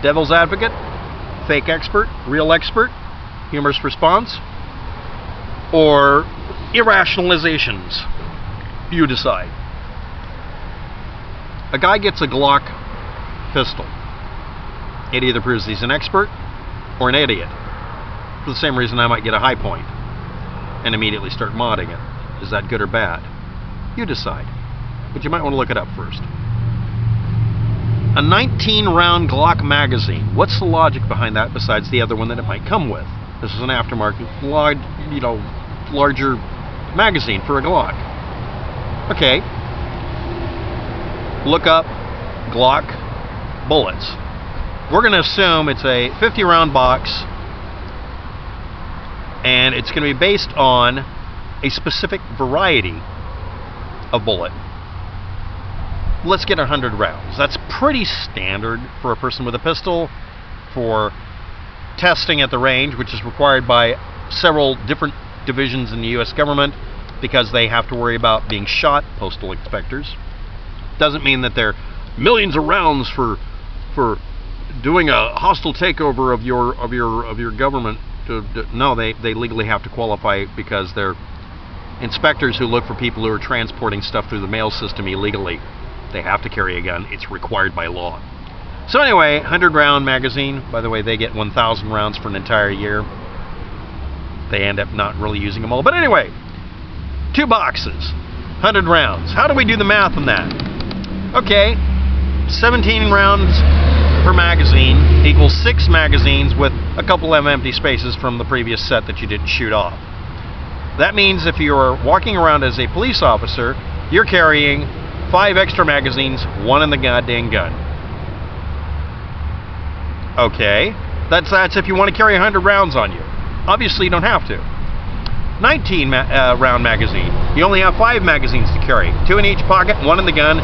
Devil's advocate, fake expert, real expert, humorous response, or irrationalizations? You decide. A guy gets a Glock pistol. It either proves he's an expert or an idiot. For the same reason I might get a high point and immediately start modding it. Is that good or bad? You decide. But you might want to look it up first. A 19-round Glock magazine. What's the logic behind that besides the other one that it might come with? This is an aftermarket, larger magazine for a Glock. Okay. Look up Glock bullets. We're going to assume it's a 50-round box, and it's going to be based on a specific variety of bullet. Let's get 100 rounds. That's pretty standard for a person with a pistol for testing at the range, which is required by several different divisions in the U.S. government because they have to worry about being shot, postal inspectors. Doesn't mean that they're millions of rounds for doing a hostile takeover of your government. No, they legally have to qualify because they're inspectors who look for people who are transporting stuff through the mail system illegally. They have to carry a gun. It's required by law. So anyway, 100-round magazine. By the way, they get 1,000 rounds for an entire year. They end up not really using them all. But anyway, 2 boxes, 100 rounds. How do we do the math on that? Okay, 17 rounds per magazine equals 6 magazines with a couple of empty spaces from the previous set that you didn't shoot off. That means if you're walking around as a police officer, you're carrying 5 extra magazines, 1 in the goddamn gun. Okay, that's if you want to carry 100 rounds on you. Obviously, you don't have to. 19-round magazine. You only have 5 magazines to carry. 2 in each pocket, 1 in the gun,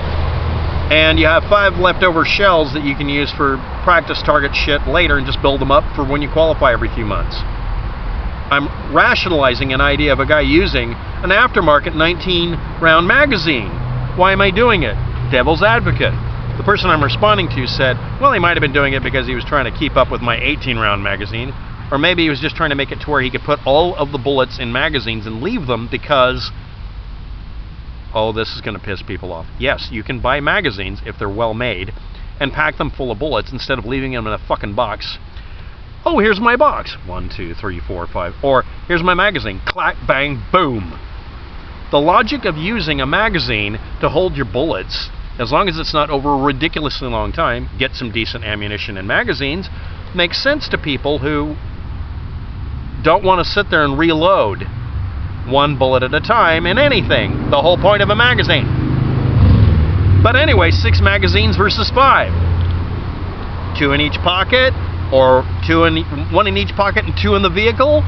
and you have 5 leftover shells that you can use for practice target shit later and just build them up for when you qualify every few months. I'm rationalizing an idea of a guy using an aftermarket 19-round magazine. Why am I doing it? Devil's advocate. The person I'm responding to said, well, he might have been doing it because he was trying to keep up with my 18-round magazine, or maybe he was just trying to make it to where he could put all of the bullets in magazines and leave them because, oh, this is going to piss people off. Yes, you can buy magazines, if they're well made, and pack them full of bullets instead of leaving them in a fucking box. Oh, here's my box. 1, 2, 3, 4, 5. Or, here's my magazine. Clack, bang, boom. The logic of using a magazine to hold your bullets, as long as it's not over a ridiculously long time, get some decent ammunition and magazines, makes sense to people who don't want to sit there and reload 1 bullet at a time in anything. The whole point of a magazine. But anyway, 6 magazines versus 5. 2 in each pocket, or 1 in each pocket and 2 in the vehicle.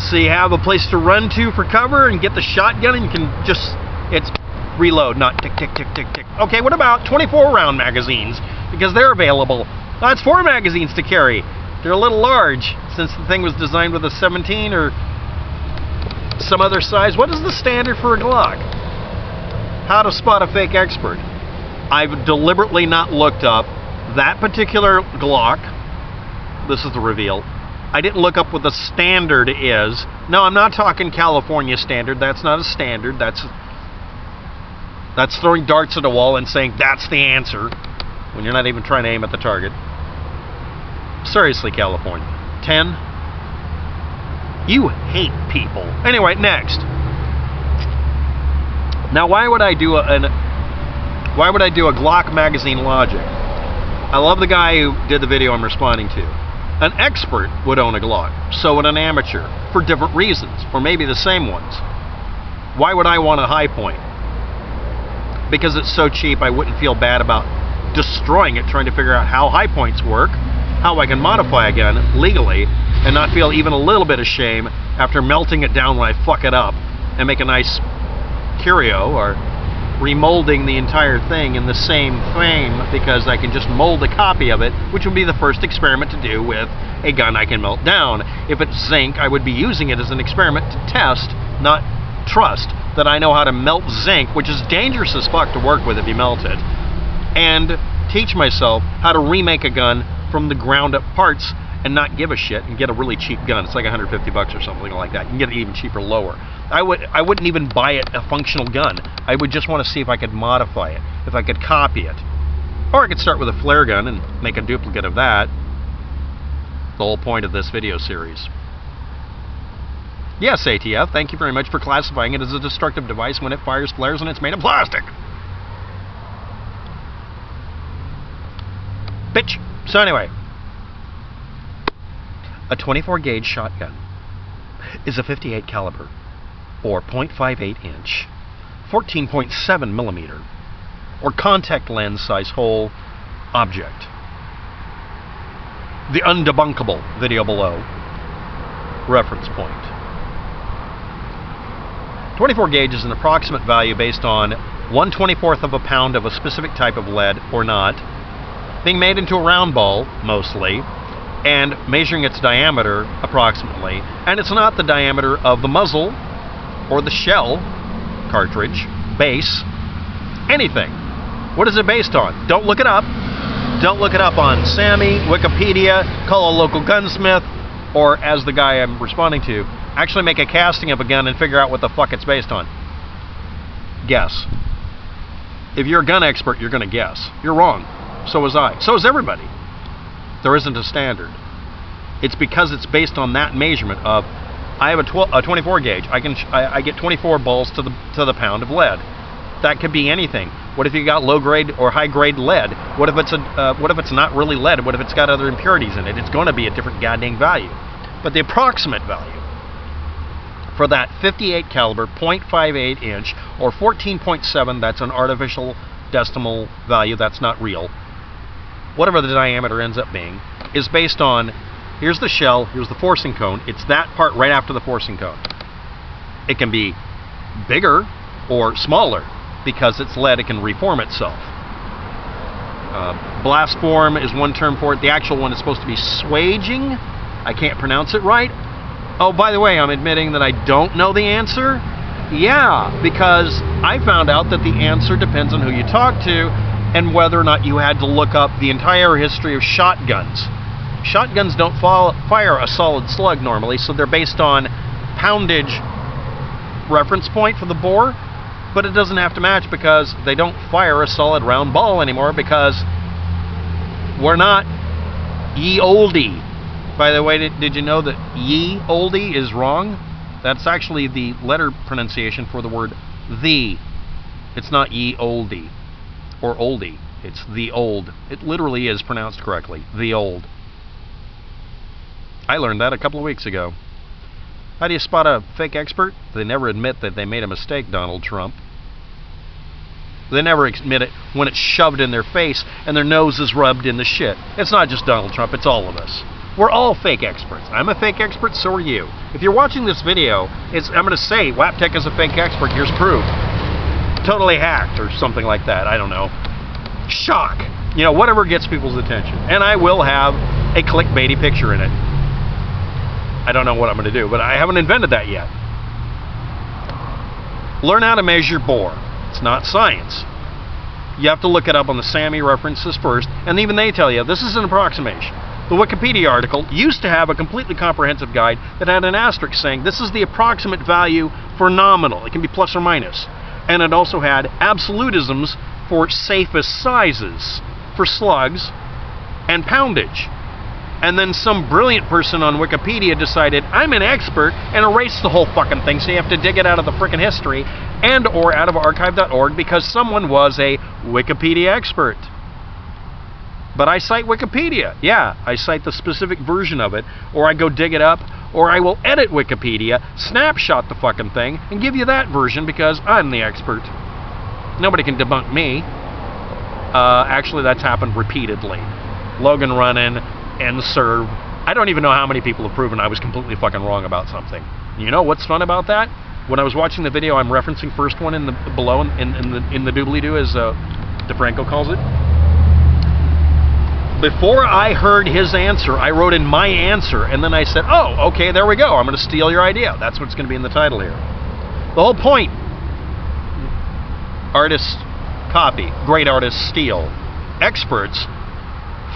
So you have a place to run to for cover and get the shotgun, and you can just, it's reload, not tick, tick, tick, tick, tick. Okay, what about 24-round magazines? Because they're available. That's 4 magazines to carry. They're a little large, since the thing was designed with a 17 or some other size. What is the standard for a Glock? How to spot a fake expert. I've deliberately not looked up that particular Glock. This is the reveal. I didn't look up what the standard is. No, I'm not talking California standard. That's not a standard. That's throwing darts at a wall and saying that's the answer when you're not even trying to aim at the target. Seriously, California. 10? You hate people. Anyway, next. Now, why would I do a Glock magazine logic? I love the guy who did the video I'm responding to. An expert would own a Glock. So would an amateur, for different reasons, or maybe the same ones. Why would I want a high point? Because it's so cheap, I wouldn't feel bad about destroying it, trying to figure out how high points work, how I can modify a gun legally, and not feel even a little bit of shame after melting it down when I fuck it up and make a nice curio, or remolding the entire thing in the same frame, because I can just mold a copy of it, which would be the first experiment to do with a gun I can melt down. If it's zinc, I would be using it as an experiment to test, not trust that I know how to melt zinc, which is dangerous as fuck to work with if you melt it, and teach myself how to remake a gun from the ground up parts and not give a shit and get a really cheap gun. It's like $150 or something like that. You can get it even cheaper, lower. I wouldn't even buy it a functional gun. I would just want to see if I could modify it, if I could copy it. Or I could start with a flare gun and make a duplicate of that. The whole point of this video series. Yes, ATF, thank you very much for classifying it as a destructive device when it fires flares and it's made of plastic. Bitch. So anyway, a 24 gauge shotgun is a 58 caliber or .58 inch, 14.7 millimeter or contact lens size hole object. The undebunkable video below. Reference point. 24 gauge is an approximate value based on 1/24th of a pound of a specific type of lead or not, being made into a round ball, mostly, and measuring its diameter approximately. And it's not the diameter of the muzzle or the shell, cartridge, base, anything. What is it based on? Don't look it up. Don't look it up on Sammy, Wikipedia, call a local gunsmith, or as the guy I'm responding to, actually make a casting of a gun and figure out what the fuck it's based on. Guess. If you're a gun expert, you're going to guess. You're wrong. So was I. So is everybody. There isn't a standard. It's because it's based on that measurement of, I have a 24 gauge. I get 24 balls to the pound of lead. That could be anything. What if you got low grade or high grade lead? What if it's not really lead? What if it's got other impurities in it? It's going to be a different goddamn value. But the approximate value for that 58 caliber, .58 inch, or 14.7, that's an artificial decimal value, that's not real, whatever the diameter ends up being, is based on, here's the shell, here's the forcing cone, it's that part right after the forcing cone. It can be bigger or smaller, because it's lead, it can reform itself. Blast form is one term for it. The actual one is supposed to be swaging. I can't pronounce it right. Oh, by the way, I'm admitting that I don't know the answer. Yeah, because I found out that the answer depends on who you talk to and whether or not you had to look up the entire history of shotguns. Shotguns don't fire a solid slug normally, so they're based on poundage reference point for the bore, but it doesn't have to match because they don't fire a solid round ball anymore because we're not ye oldie. By the way, did you know that ye oldie is wrong? That's actually the letter pronunciation for the word the. It's not ye oldie or oldie. It's the old. It literally is pronounced correctly. The old. I learned that a couple of weeks ago. How do you spot a fake expert? They never admit that they made a mistake, Donald Trump. They never admit it when it's shoved in their face and their nose is rubbed in the shit. It's not just Donald Trump, it's all of us. We're all fake experts. I'm a fake expert, so are you. If you're watching this video, I'm going to say Waptek is a fake expert, here's proof. Totally hacked or something like that, I don't know. Shock. You know, whatever gets people's attention. And I will have a clickbaity picture in it. I don't know what I'm going to do, but I haven't invented that yet. Learn how to measure bore. It's not science. You have to look it up on the SAMI references first, and even they tell you this is an approximation. The Wikipedia article used to have a completely comprehensive guide that had an asterisk saying this is the approximate value for nominal. It can be plus or minus. And it also had absolutisms for safest sizes for slugs and poundage. And then some brilliant person on Wikipedia decided, I'm an expert, and erased the whole fucking thing, so you have to dig it out of the frickin' history and or out of archive.org because someone was a Wikipedia expert. But I cite Wikipedia. Yeah, I cite the specific version of it, or I go dig it up, or I will edit Wikipedia, snapshot the fucking thing, and give you that version because I'm the expert. Nobody can debunk me. Actually, that's happened repeatedly. Logan Runnin, N-Serve. I don't even know how many people have proven I was completely fucking wrong about something. You know what's fun about that? When I was watching the video I'm referencing, first one in the below in the doobly-doo, as DeFranco calls it. Before I heard his answer, I wrote in my answer, and then I said, oh, okay, there we go. I'm going to steal your idea. That's what's going to be in the title here. The whole point, artists copy, great artists steal. Experts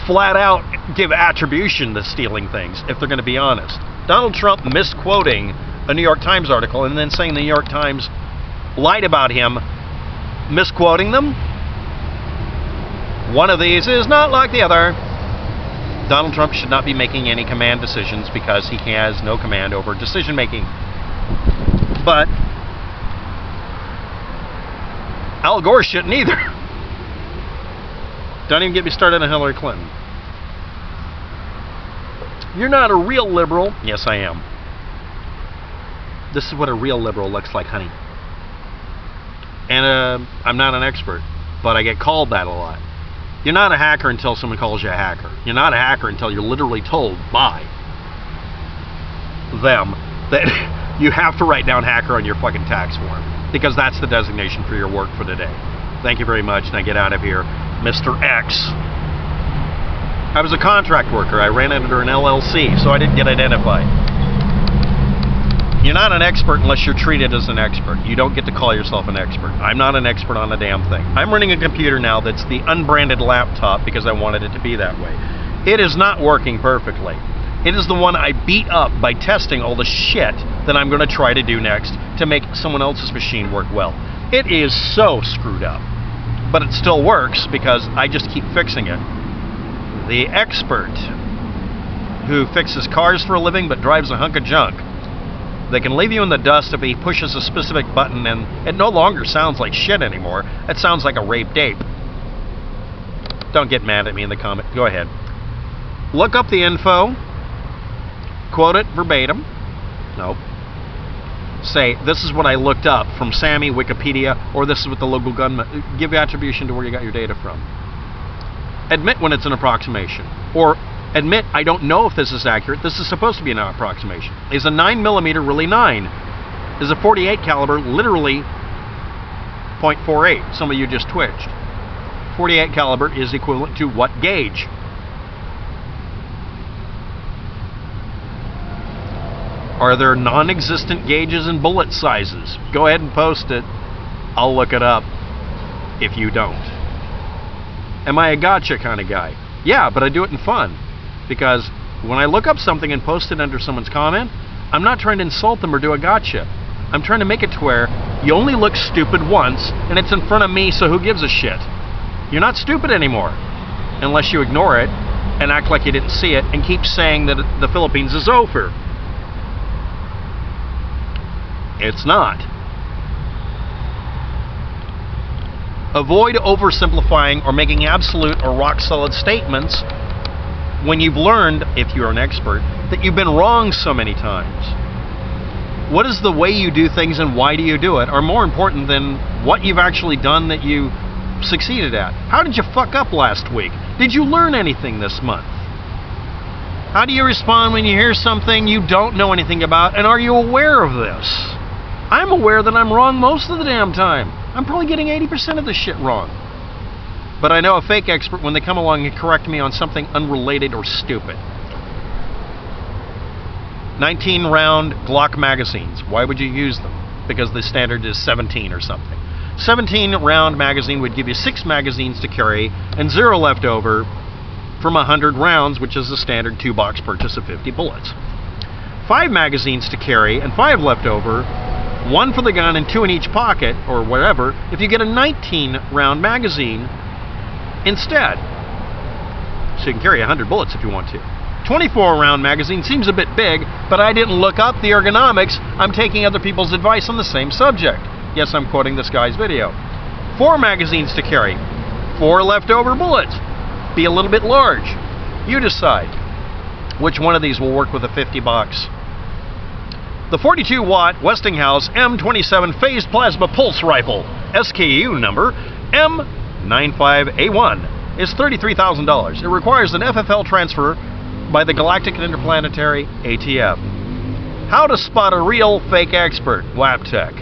flat out give attribution to stealing things if they're going to be honest. Donald Trump misquoting a New York Times article and then saying the New York Times lied about him, misquoting them. One of these is not like the other. Donald Trump should not be making any command decisions because he has no command over decision making. But Al Gore shouldn't either. Don't even get me started on Hillary Clinton. You're not a real liberal. Yes, I am. This is what a real liberal looks like, honey. And I'm not an expert, but I get called that a lot. You're not a hacker until someone calls you a hacker. You're not a hacker until you're literally told by them that you have to write down hacker on your fucking tax form, because that's the designation for your work for today. Thank you very much. Now get out of here, Mr. X. I was a contract worker. I ran under an LLC, so I didn't get identified. You're not an expert unless you're treated as an expert. You don't get to call yourself an expert. I'm not an expert on a damn thing. I'm running a computer now that's the unbranded laptop because I wanted it to be that way. It is not working perfectly. It is the one I beat up by testing all the shit that I'm going to try to do next to make someone else's machine work well. It is so screwed up. But it still works because I just keep fixing it. The expert who fixes cars for a living but drives a hunk of junk, they can leave you in the dust if he pushes a specific button and it no longer sounds like shit anymore. It sounds like a raped ape. Don't get mad at me in the comment. Go ahead. Look up the info. Quote it verbatim. Nope. Say, this is what I looked up from Sammy, Wikipedia, or this is what the local gunman... Give attribution to where you got your data from. Admit when it's an approximation. Or admit, I don't know if this is accurate. This is supposed to be an approximation. Is a 9mm really 9? Is a .48 caliber literally .48? Some of you just twitched. .48 caliber is equivalent to what gauge? Are there non-existent gauges and bullet sizes? Go ahead and post it. I'll look it up if you don't. Am I a gotcha kind of guy? Yeah, but I do it in fun. Because when I look up something and post it under someone's comment, I'm not trying to insult them or do a gotcha. I'm trying to make it to where you only look stupid once, and it's in front of me, so who gives a shit? You're not stupid anymore. Unless you ignore it and act like you didn't see it and keep saying that the Philippines is over. It's not. Avoid oversimplifying or making absolute or rock-solid statements when you've learned, if you're an expert, that you've been wrong so many times. What is the way you do things and why do you do it are more important than what you've actually done that you succeeded at. How did you fuck up last week? Did you learn anything this month? How do you respond when you hear something you don't know anything about, and are you aware of this? I'm aware that I'm wrong most of the damn time. I'm probably getting 80% of this shit wrong. But I know a fake expert when they come along and correct me on something unrelated or stupid. 19-round Glock magazines. Why would you use them? Because the standard is 17 or something. 17-round magazine would give you 6 magazines to carry and 0 left over from 100 rounds, which is the standard 2-box purchase of 50 bullets. 5 magazines to carry and 5 left over, 1 for the gun and 2 in each pocket, or whatever, if you get a 19-round magazine instead. So you can carry 100 bullets if you want to. 24-round magazine seems a bit big, but I didn't look up the ergonomics. I'm taking other people's advice on the same subject. Yes, I'm quoting this guy's video. 4 magazines to carry. 4 leftover bullets. Be a little bit large. You decide which one of these will work with a 50 box. The 42-watt Westinghouse M27 phased plasma pulse rifle, SKU number M95A1, is $33,000. It requires an FFL transfer by the Galactic and Interplanetary ATF. How to spot a real fake expert, waptek.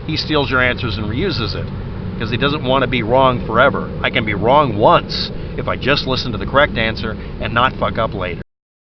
He steals your answers and reuses it because he doesn't want to be wrong forever. I can be wrong once if I just listen to the correct answer and not fuck up later.